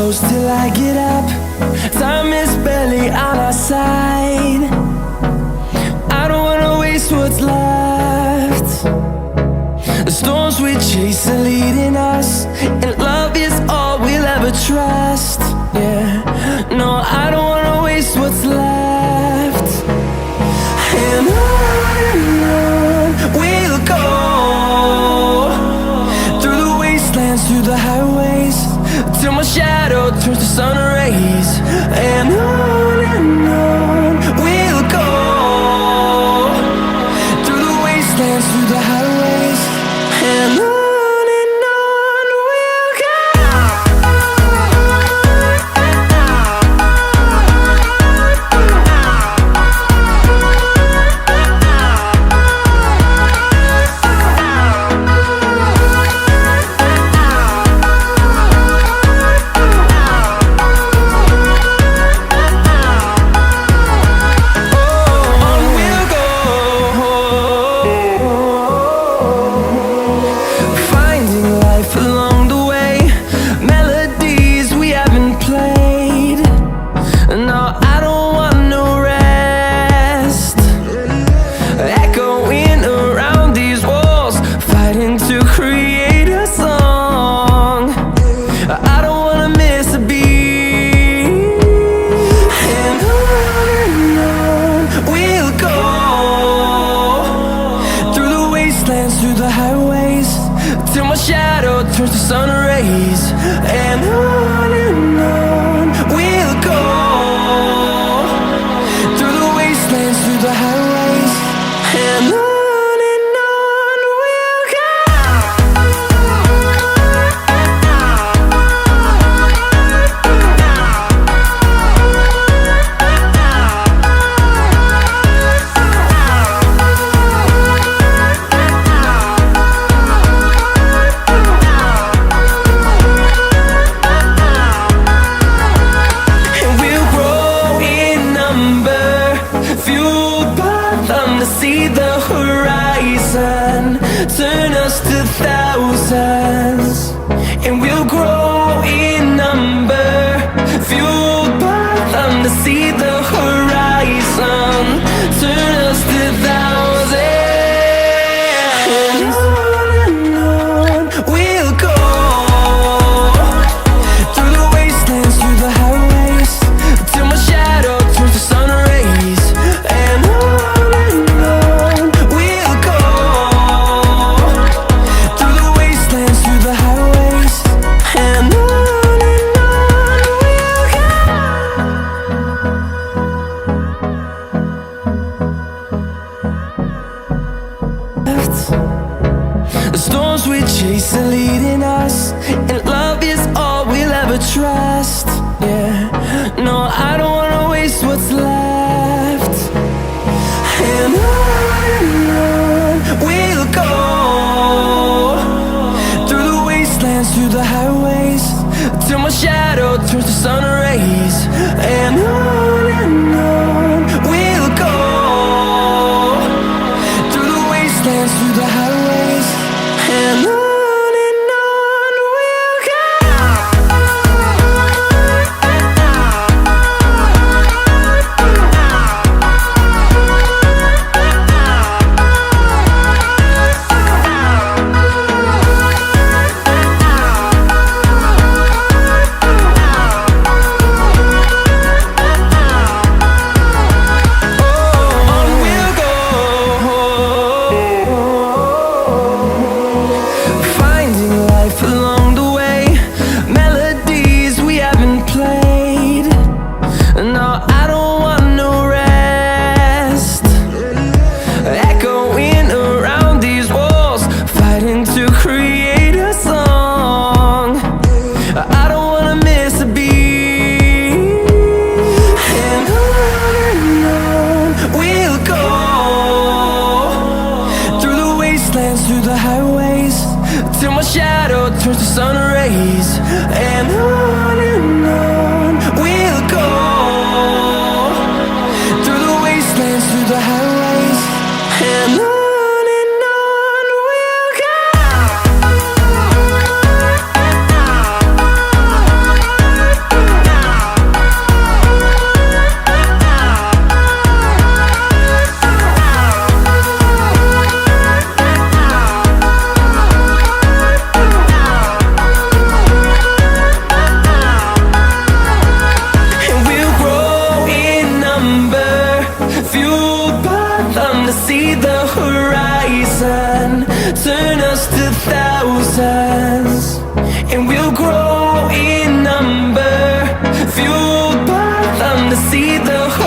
close till I get up. Time is barely on our side. I don't wanna waste what's left. The storms we chase are leading us, and love is all we'll ever trust. Yeah, no, I don't wanna waste what's left. And on we'll go, through the wastelands, through the highways, till my shadow turns to sun rays. And on we'll go, through the wastelands, through the highways, and on we'll go. Through the highways, till my shadow turns to sun rays. And on we'll go, through the wastelands, through the highways, and on we'll go. See the horizon turn us to thousands, and we'll grow in number, fueled by them. To see the horizon turn us to thousands, and on we'll go, through the wastelands, through the highways, till my shadow turns to sun rays. And the storms we chase are leading us, and love is all we'll ever trust. Yeah, no, I don't wanna waste what's left. And on we'll go, through the wastelands, through the highways, till my shadow turns to sun rays. And on we'll go, through the wastelands, through the highways, and on we'll go. suns, and we'll grow in number, fueled by them to see the